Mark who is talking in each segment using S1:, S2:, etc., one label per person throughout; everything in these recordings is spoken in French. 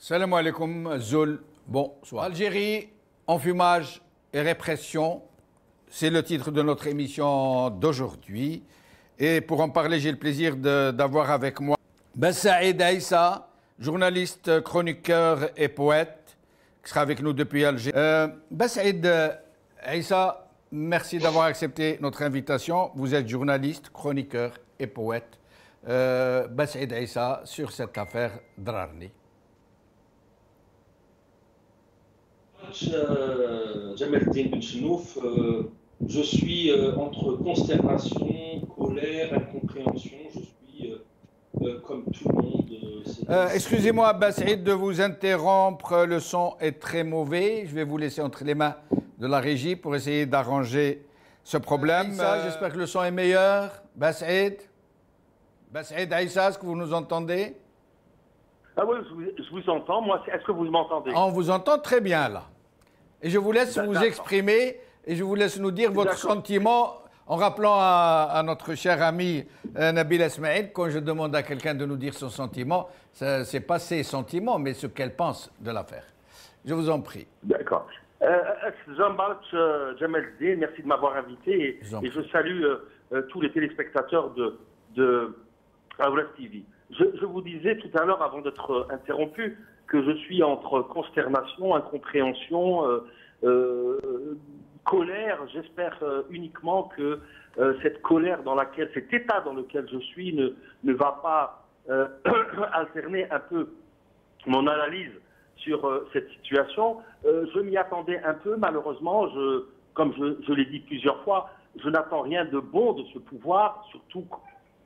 S1: Salam alaikum, Zoul. Bonsoir. Algérie, enfumage et répression, c'est le titre de notre émission d'aujourd'hui. Et pour en parler, j'ai le plaisir d'avoir avec moi Ben Saïd Aïssa, journaliste, chroniqueur et poète, qui sera avec nous depuis Alger. Ben Saïd Aïssa, merci d'avoir accepté notre invitation. Vous êtes journaliste, chroniqueur et poète. Ben Saïd Aïssa, sur cette affaire Drarni.
S2: Jamel-Eddine Ben Chenouf, je suis entre consternation, colère, incompréhension. Je suis comme tout le monde.
S1: Excusez-moi, Bassaïd, de vous interrompre. Le son est très mauvais. Je vais vous laisser entre les mains de la régie pour essayer d'arranger ce problème. J'espère que le son est meilleur. Bassaïd Aïssa, est-ce que vous nous entendez?
S3: Ah oui, je vous entends. Moi, est-ce que vous m'entendez?
S1: On vous entend très bien, là. Et je vous laisse vous exprimer et je vous laisse nous dire votre sentiment en rappelant à notre cher ami Nabil Esmaïl, quand je demande à quelqu'un de nous dire son sentiment, ce n'est pas ses sentiments, mais ce qu'elle pense de l'affaire. Je vous en prie.
S3: D'accord. Jean-Bart Jamel-Eddine, merci de m'avoir invité et je salue tous les téléspectateurs de Aoulas TV. Je vous disais tout à l'heure, avant d'être interrompu, que je suis entre consternation, incompréhension, colère. J'espère uniquement que cette colère dans laquelle, cet état dans lequel je suis ne va pas alterner un peu mon analyse sur cette situation. Je m'y attendais un peu, malheureusement. Comme je l'ai dit plusieurs fois, je n'attends rien de bon de ce pouvoir, surtout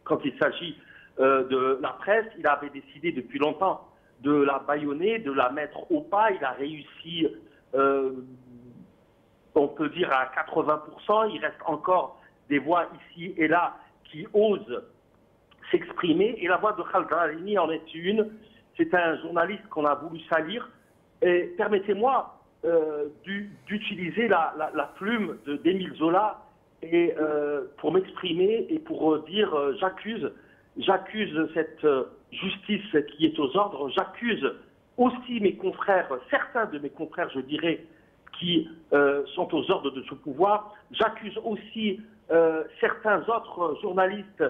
S3: quand il s'agit de la presse. Il avait décidé depuis longtemps de la bâillonner, de la mettre au pas. Il a réussi, on peut dire à 80%. Il reste encore des voix ici et là qui osent s'exprimer. Et la voix de Khaled Drarni en est une. C'est un journaliste qu'on a voulu salir. Et permettez-moi d'utiliser la plume d'Émile Zola et, pour m'exprimer et pour dire j'accuse cette justice qui est aux ordres, j'accuse aussi mes confrères, certains de mes confrères, je dirais, qui sont aux ordres de ce pouvoir, j'accuse aussi certains autres journalistes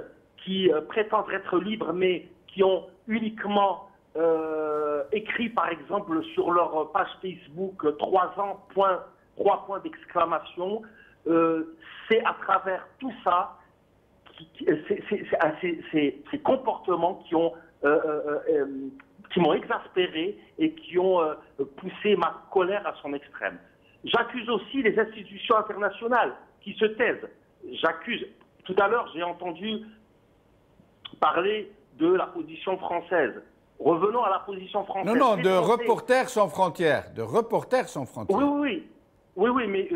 S3: qui prétendent être libres, mais qui ont uniquement écrit, par exemple, sur leur page Facebook 3 ans, 3 points d'exclamation. C'est à travers tout ça, ces comportements qui m'ont exaspéré et qui ont poussé ma colère à son extrême. J'accuse aussi les institutions internationales qui se taisent. J'accuse. Tout à l'heure, j'ai entendu parler de la position française. Revenons à la position française.
S1: Non, de Reporters sans frontières. De Reporters sans frontières.
S3: Oui, mais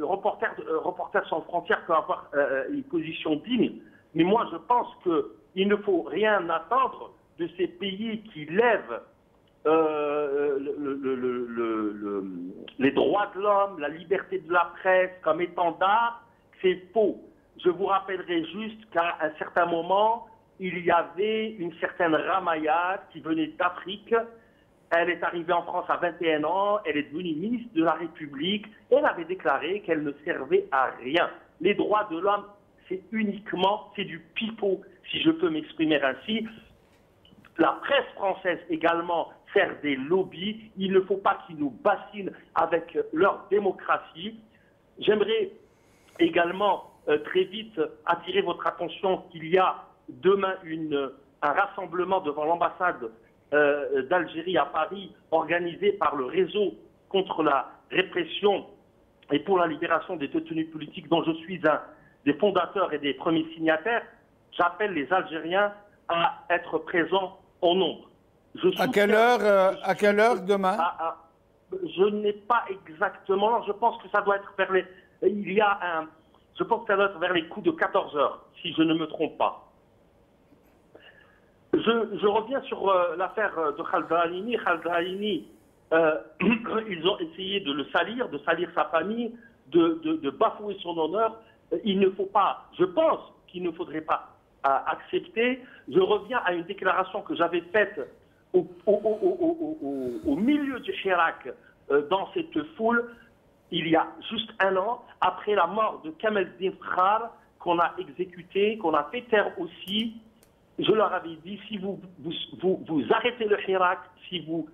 S3: Reporters sans frontières peut avoir une position digne. Mais moi, je pense qu'il ne faut rien attendre de ces pays qui lèvent les droits de l'homme, la liberté de la presse comme étendard. C'est faux. Je vous rappellerai juste qu'à un certain moment, il y avait une certaine Ramayad qui venait d'Afrique. Elle est arrivée en France à 21 ans, elle est devenue ministre de la République. Elle avait déclaré qu'elle ne servait à rien. Les droits de l'homme, c'est du pipeau, si je peux m'exprimer ainsi. La presse française également sert des lobbies. Il ne faut pas qu'ils nous bassinent avec leur démocratie. J'aimerais également très vite attirer votre attention qu'il y a demain un rassemblement devant l'ambassade d'Algérie à Paris, organisé par le réseau contre la répression et pour la libération des détenus politiques, dont je suis un des fondateurs et des premiers signataires. J'appelle les Algériens à être présents en nombre.
S1: À quelle heure demain?
S3: Je n'ai pas exactement. Je pense que ça doit être vers les. Je pense que ça doit être vers les coups de 14 heures, si je ne me trompe pas. Je reviens sur l'affaire de Khaled Drarni. Khaled Drarni, ils ont essayé de le salir, de salir sa famille, de bafouer son honneur. Il ne faut pas, je pense qu'il ne faudrait pas accepter. Je reviens à une déclaration que j'avais faite au milieu du Hirak, dans cette foule, il y a juste un an, après la mort de Kamel Din Khar, qu'on a exécuté, qu'on a fait taire aussi. Je leur avais dit, si vous arrêtez le Hirak, si vous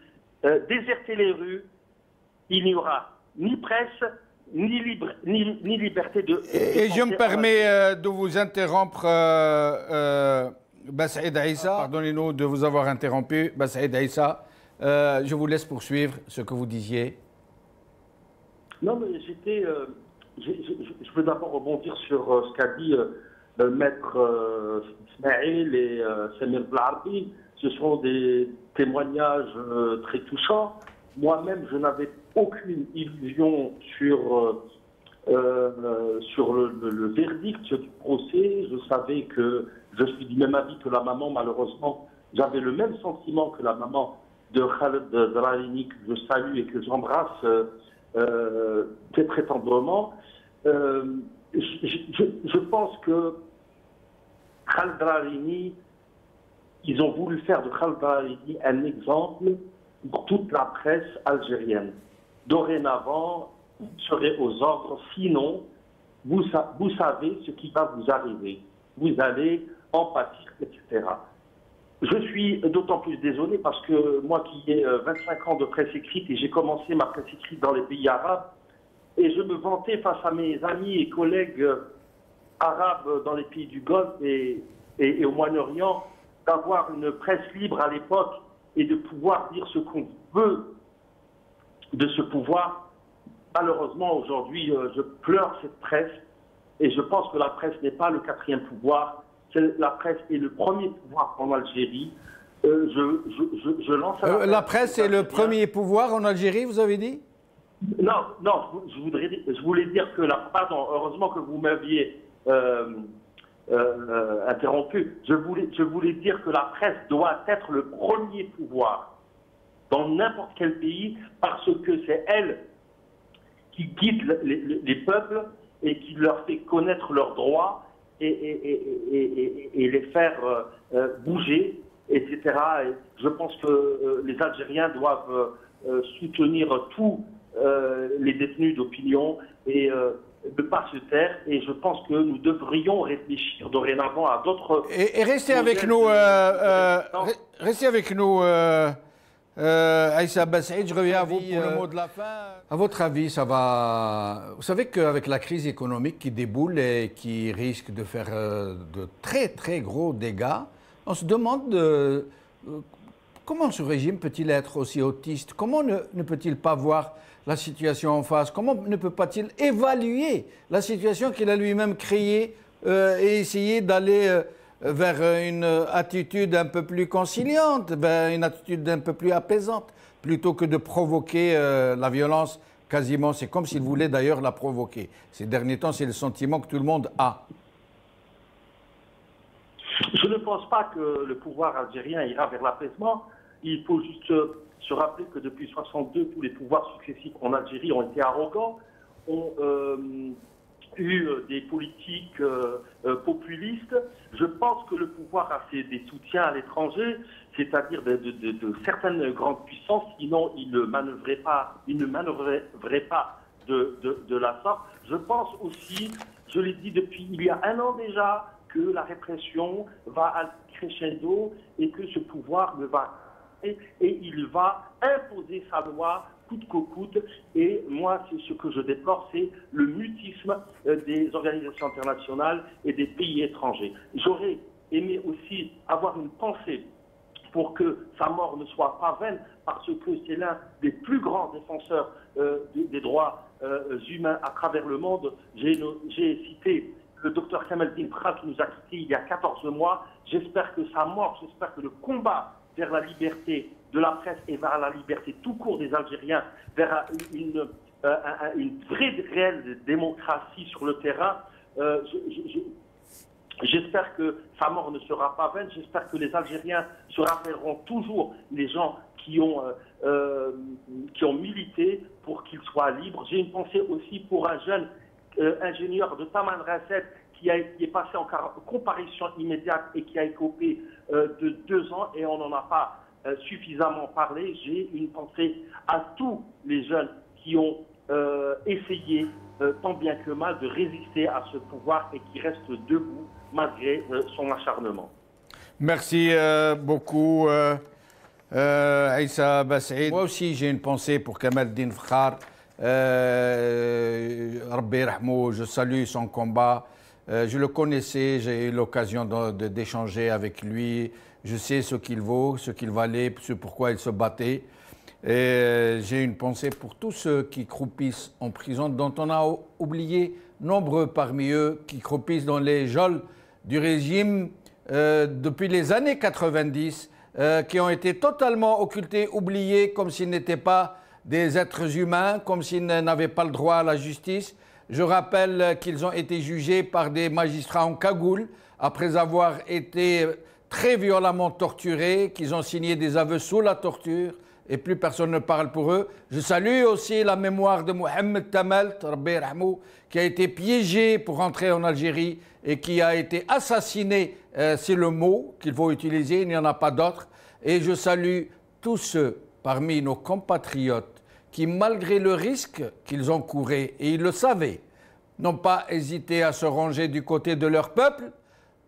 S3: désertez les rues, il n'y aura ni presse, ni liberté de...
S1: Et je me permets de vous interrompre, Bassaïd Aïssa. Pardonnez-nous de vous avoir interrompu, Bassaïd Aïssa. Je vous laisse poursuivre ce que vous disiez.
S3: Non, mais j'étais... je veux d'abord rebondir sur ce qu'a dit Maître Ismaël et Samir Blarbi. Ce sont des témoignages très touchants. Moi-même, je n'avais aucune illusion sur le verdict du procès. Je savais que je suis du même avis que la maman, malheureusement. J'avais le même sentiment que la maman de Khaled Drareni, que je salue et que j'embrasse très très tendrement. Je pense que Khaled Drareni, ils ont voulu faire de Khaled Drareni un exemple pour toute la presse algérienne. Dorénavant, vous serez aux ordres, sinon, vous savez ce qui va vous arriver. Vous allez en pâtir, etc. Je suis d'autant plus désolé parce que moi qui ai 25 ans de presse écrite et j'ai commencé ma presse écrite dans les pays arabes, et je me vantais face à mes amis et collègues arabes dans les pays du Golfe et au Moyen-Orient d'avoir une presse libre à l'époque et de pouvoir dire ce qu'on veut de ce pouvoir. Malheureusement, aujourd'hui, je pleure cette presse et je pense que la presse n'est pas le quatrième pouvoir. La presse est le premier pouvoir en Algérie. Je lance
S1: la presse est le premier pouvoir en Algérie, vous avez dit?
S3: Non, je voulais dire que pardon, heureusement que vous m'aviez interrompu. Je voulais dire que la presse doit être le premier pouvoir dans n'importe quel pays parce que c'est elle qui guide les peuples et qui leur fait connaître leurs droits et les faire bouger, etc. Et je pense que les Algériens doivent soutenir tous les détenus d'opinion et ne pas se taire. Et je pense que nous devrions réfléchir dorénavant à d'autres...
S1: Et restez avec nous, restez avec nous, Aïssa Bassaïd, je reviens à vous pour le mot de la fin. À votre avis, ça va... Vous savez qu'avec la crise économique qui déboule et qui risque de faire de très très gros dégâts, on se demande comment ce régime peut-il être aussi autiste? Comment ne peut-il pas voir la situation en face? Comment ne peut pas-il évaluer la situation qu'il a lui-même créée et essayer d'aller vers une attitude un peu plus conciliante, vers une attitude un peu plus apaisante, plutôt que de provoquer la violence quasiment. C'est comme s'il voulait d'ailleurs la provoquer. Ces derniers temps, c'est le sentiment que tout le monde a.
S3: Je ne pense pas que le pouvoir algérien ira vers l'apaisement. Il faut juste se rappeler que depuis 1962, tous les pouvoirs successifs en Algérie ont été arrogants, ont eu des politiques populistes. Je pense que le pouvoir a fait des soutiens à l'étranger, c'est-à-dire de certaines grandes puissances, sinon il ne manœuvrait pas de la sorte. Je pense aussi, je l'ai dit depuis il y a un an déjà, que la répression va à crescendo et que ce pouvoir ne va et il va imposer sa loi coûte que coûte. Et moi, c'est ce que je déplore, c'est le mutisme des organisations internationales et des pays étrangers. J'aurais aimé aussi avoir une pensée pour que sa mort ne soit pas vaine, parce que c'est l'un des plus grands défenseurs des droits humains à travers le monde. J'ai cité le docteur Kamel Din Khar qui nous a quittés il y a 14 mois. J'espère que sa mort, j'espère que le combat vers la liberté de la presse et vers la liberté tout court des Algériens, vers une vraie, réelle démocratie sur le terrain, j'espère que sa mort ne sera pas vaine. J'espère que les Algériens se rappelleront toujours les gens qui ont milité pour qu'ils soient libres. J'ai une pensée aussi pour un jeune ingénieur de Taman Rasset qui est passé en comparution immédiate et qui a écopé de 2 ans et on n'en a pas suffisamment parlé. J'ai une pensée à tous les jeunes qui ont essayé, tant bien que mal, de résister à ce pouvoir et qui restent debout malgré son acharnement.
S1: Merci beaucoup, Aïssa Bassaïd. Moi aussi, j'ai une pensée pour Kamal Eldin Fakhar. Rabbi Rahmou, je salue son combat. Je le connaissais, j'ai eu l'occasion d'échanger avec lui. Je sais ce qu'il vaut, ce qu'il valait, ce pourquoi il se battait. Et j'ai une pensée pour tous ceux qui croupissent en prison, dont on a oublié nombreux parmi eux, qui croupissent dans les geôles du régime depuis les années 90, qui ont été totalement occultés, oubliés, comme s'ils n'étaient pas des êtres humains, comme s'ils n'avaient pas le droit à la justice. Je rappelle qu'ils ont été jugés par des magistrats en cagoule, après avoir été très violemment torturés, qu'ils ont signé des aveux sous la torture, et plus personne ne parle pour eux. Je salue aussi la mémoire de Mohamed Tamalt, Rabbi Rahmou, qui a été piégé pour rentrer en Algérie et qui a été assassiné, c'est le mot qu'il faut utiliser, il n'y en a pas d'autre. Et je salue tous ceux parmi nos compatriotes qui, malgré le risque qu'ils ont couru, et ils le savaient, n'ont pas hésité à se ranger du côté de leur peuple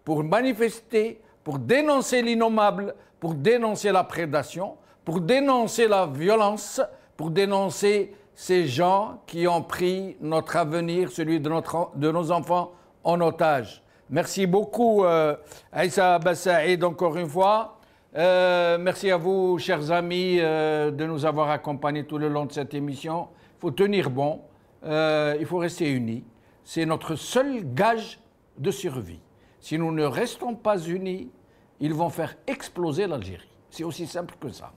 S1: pour manifester, pour dénoncer l'innommable, pour dénoncer la prédation, pour dénoncer la violence, pour dénoncer ces gens qui ont pris notre avenir, celui de nos enfants, en otage. Merci beaucoup, Aïssa Bassaïd, encore une fois. Merci à vous, chers amis, de nous avoir accompagnés tout le long de cette émission. Il faut tenir bon, il faut rester unis. C'est notre seul gage de survie. Si nous ne restons pas unis, ils vont faire exploser l'Algérie. C'est aussi simple que ça.